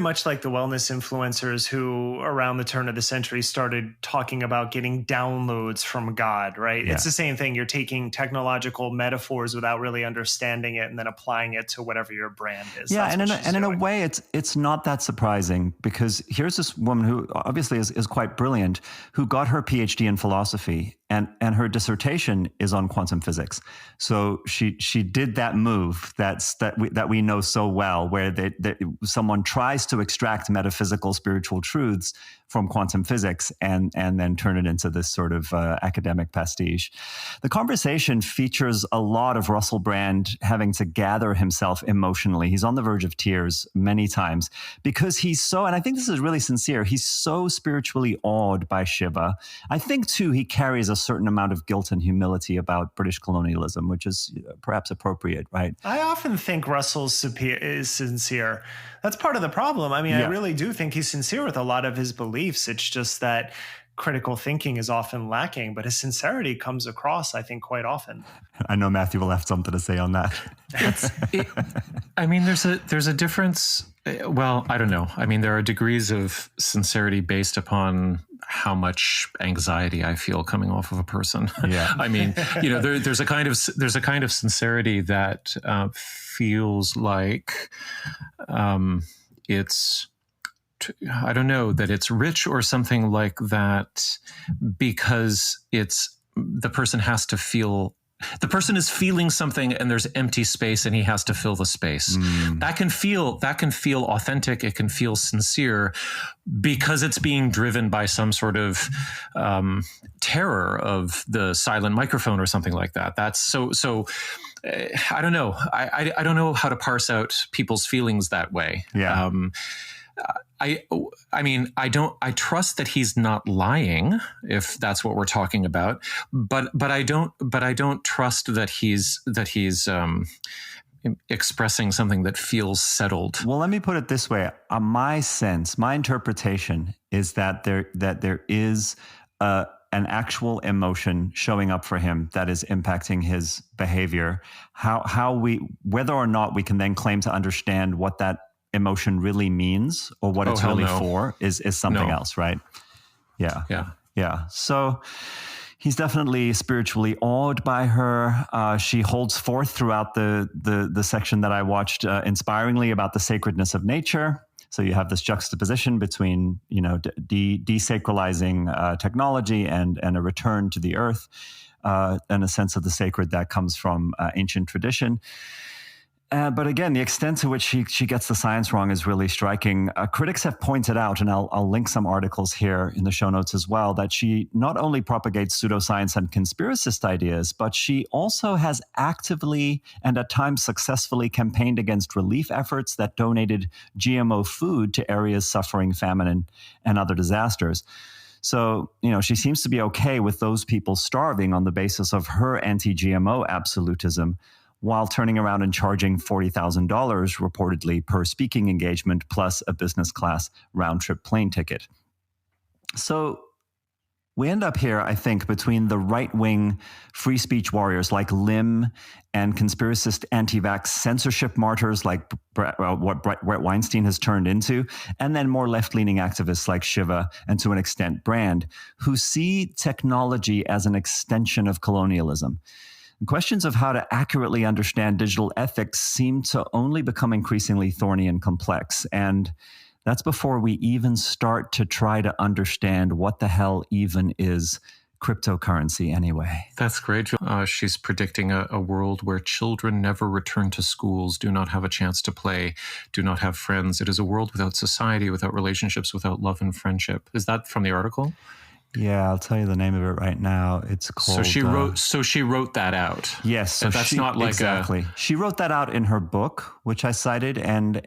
Much like the wellness influencers who around the turn of the century started talking about getting downloads from God, right? Yeah. It's the same thing. You're taking technological metaphors without really understanding it and then applying it to whatever your brand is. Yeah, That's and in a way, it's not that surprising, because here's this woman who obviously is quite brilliant, who got her PhD in philosophy, and her dissertation is on quantum physics. So she did that move that we know so well, where someone tries to extract metaphysical spiritual truths from quantum physics and then turn it into this sort of academic pastiche. The conversation features a lot of Russell Brand having to gather himself emotionally. He's on the verge of tears many times because he's so, and I think this is really sincere, he's so spiritually awed by Shiva. I think too, he carries a certain amount of guilt and humility about British colonialism, which is perhaps appropriate, right? I often think Russell is sincere. That's part of the problem. I mean, I really do think he's sincere with a lot of his beliefs. It's just that critical thinking is often lacking, but his sincerity comes across, I think, quite often. I know Matthew will have something to say on that. I mean, there's a difference. Well, I don't know. I mean, there are degrees of sincerity based upon how much anxiety I feel coming off of a person. Yeah. I mean, there's a kind of sincerity that feels like it's, I don't know, that it's rich or something like that, because the person is feeling something and there's empty space and he has to fill the space. That can feel authentic. It can feel sincere because it's being driven by some sort of terror of the silent microphone or something like that. That's so I don't know. I don't know how to parse out people's feelings that way. Yeah. I mean, I trust that he's not lying, if that's what we're talking about, but I don't trust that he's expressing something that feels settled. Well, let me put it this way. My interpretation is that there is an actual emotion showing up for him that is impacting his behavior. Whether or not we can then claim to understand what that emotion really means or what it's really for is something else, right? Yeah. So he's definitely spiritually awed by her. She holds forth throughout the section that I watched inspiringly about the sacredness of nature. So you have this juxtaposition between, desacralizing technology and a return to the earth, and a sense of the sacred that comes from ancient tradition. But again, the extent to which she gets the science wrong is really striking. Critics have pointed out, and I'll link some articles here in the show notes as well, that she not only propagates pseudoscience and conspiracist ideas, but she also has actively and at times successfully campaigned against relief efforts that donated GMO food to areas suffering famine and other disasters. So, she seems to be okay with those people starving on the basis of her anti-GMO absolutism, while turning around and charging $40,000 reportedly per speaking engagement plus a business class round-trip plane ticket. So we end up here, I think, between the right-wing free speech warriors like Lim and conspiracist anti-vax censorship martyrs like what Brett Weinstein has turned into, and then more left-leaning activists like Shiva and to an extent Brand, who see technology as an extension of colonialism. Questions of how to accurately understand digital ethics seem to only become increasingly thorny and complex. And that's before we even start to try to understand what the hell even is cryptocurrency anyway. That's great. She's predicting a world where children never return to schools, do not have a chance to play, do not have friends. It is a world without society, without relationships, without love and friendship. Is that from the article? Yeah, I'll tell you the name of it right now. It's called. So she wrote that out. Yes, so that's not like exactly. She wrote that out in her book, which I cited, and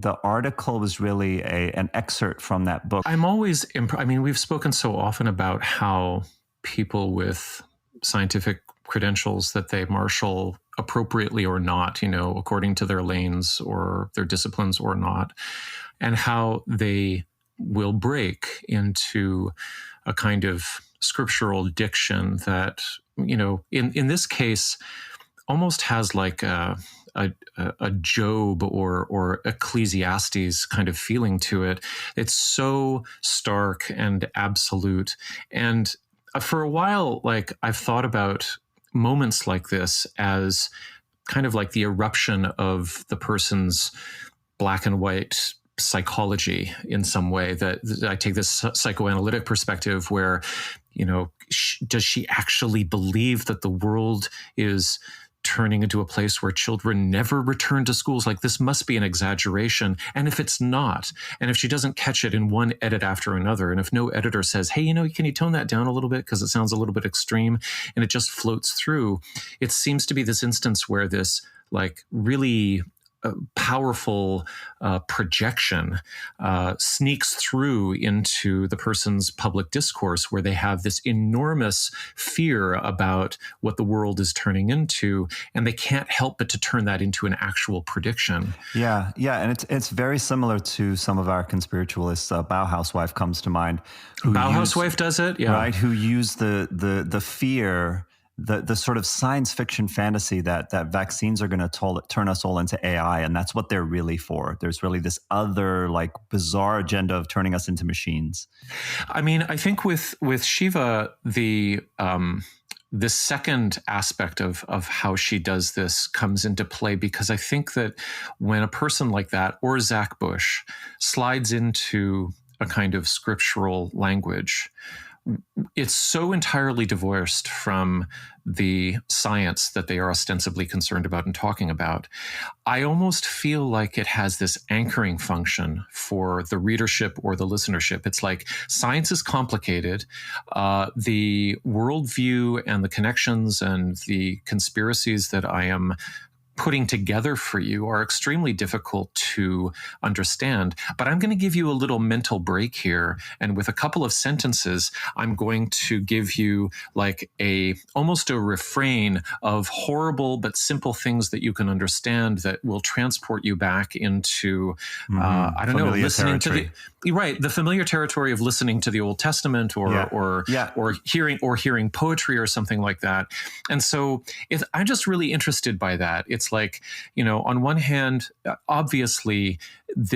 the article was really an excerpt from that book. I'm always. We've spoken so often about how people with scientific credentials that they marshal appropriately or not, according to their lanes or their disciplines or not, and how they will break into a kind of scriptural diction that, in this case, almost has like a a Job or Ecclesiastes kind of feeling to it. It's so stark and absolute. And for a while, like, I've thought about moments like this as kind of like the eruption of the person's black and white psychology in some way. That I take this psychoanalytic perspective where, does she actually believe that the world is turning into a place where children never return to schools? Like, this must be an exaggeration. And if it's not, and if she doesn't catch it in one edit after another, and if no editor says, hey, can you tone that down a little bit because it sounds a little bit extreme, and it just floats through, it seems to be this instance where this like really powerful projection sneaks through into the person's public discourse, where they have this enormous fear about what the world is turning into, and they can't help but to turn that into an actual prediction. Yeah, and it's very similar to some of our conspiritualists. Bauhaus wife comes to mind. Bauhaus wife does it, yeah, right? Who use the fear, the sort of science fiction fantasy that vaccines are going to turn us all into AI, and that's what they're really for. There's really this other like bizarre agenda of turning us into machines. I mean, I think with Shiva, the second aspect of how she does this comes into play, because I think that when a person like that, or Zach Bush, slides into a kind of scriptural language, it's so entirely divorced from the science that they are ostensibly concerned about and talking about. I almost feel like it has this anchoring function for the readership or the listenership. It's like, science is complicated. The worldview and the connections and the conspiracies that I am putting together for you are extremely difficult to understand. But I'm going to give you a little mental break here. And with a couple of sentences, I'm going to give you like almost a refrain of horrible but simple things that you can understand that will transport you back into, I don't know, listening territory. The familiar territory of listening to the Old Testament or hearing poetry or something like that. And so I'm just really interested by that. It's like, on one hand, obviously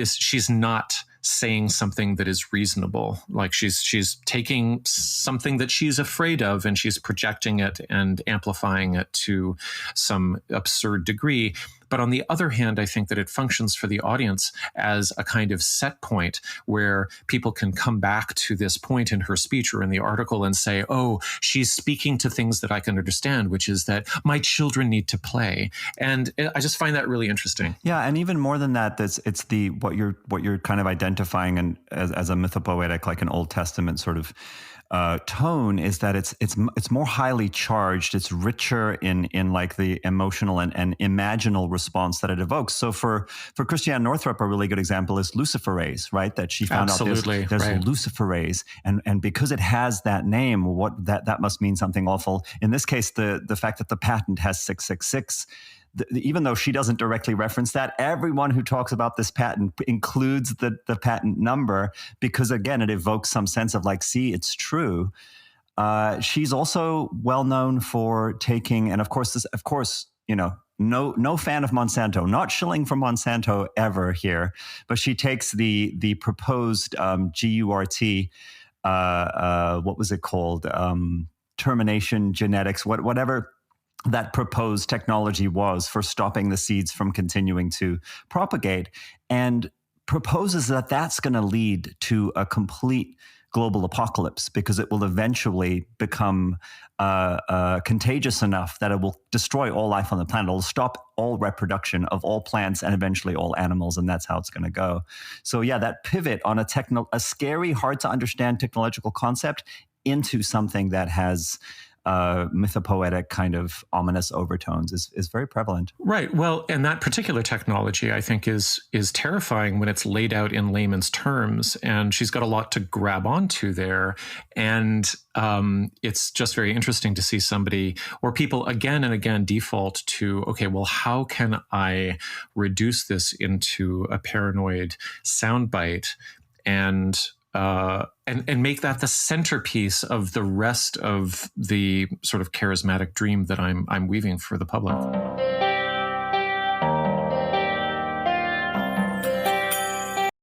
she's not saying something that is reasonable. Like, she's taking something that she's afraid of and she's projecting it and amplifying it to some absurd degree. But on the other hand, I think that it functions for the audience as a kind of set point where people can come back to this point in her speech or in the article and say, oh, she's speaking to things that I can understand, which is that my children need to play. And I just find that really interesting. Yeah, and even more than that, it's what you're kind of identifying and as a mythopoetic, like an Old Testament sort of tone, is that it's more highly charged. It's richer in like the emotional and imaginal response that it evokes. So for Christiane Northrup, a really good example is luciferase, right? That she found out there's right. luciferase, and because it has that name, what that must mean something awful. In this case, the fact that the patent has 666. Even though she doesn't directly reference that, everyone who talks about this patent includes the patent number, because again, it evokes some sense of like, see, it's true. She's also well known for taking, and of course, no fan of Monsanto, not shilling for Monsanto ever here, but she takes the proposed GURT, what was it called? Termination genetics, whatever that proposed technology was for stopping the seeds from continuing to propagate, and proposes that that's going to lead to a complete global apocalypse, because it will eventually become contagious enough that it will destroy all life on the planet. It will stop all reproduction of all plants and eventually all animals, and that's how it's going to go. So yeah, that pivot on a scary, hard to understand technological concept into something that has mythopoetic kind of ominous overtones is very prevalent. Right. Well, and that particular technology, I think, is terrifying when it's laid out in layman's terms, and she's got a lot to grab onto there. And it's just very interesting to see somebody or people again and again default to, okay, well, how can I reduce this into a paranoid soundbite and make that the centerpiece of the rest of the sort of charismatic dream that I'm weaving for the public.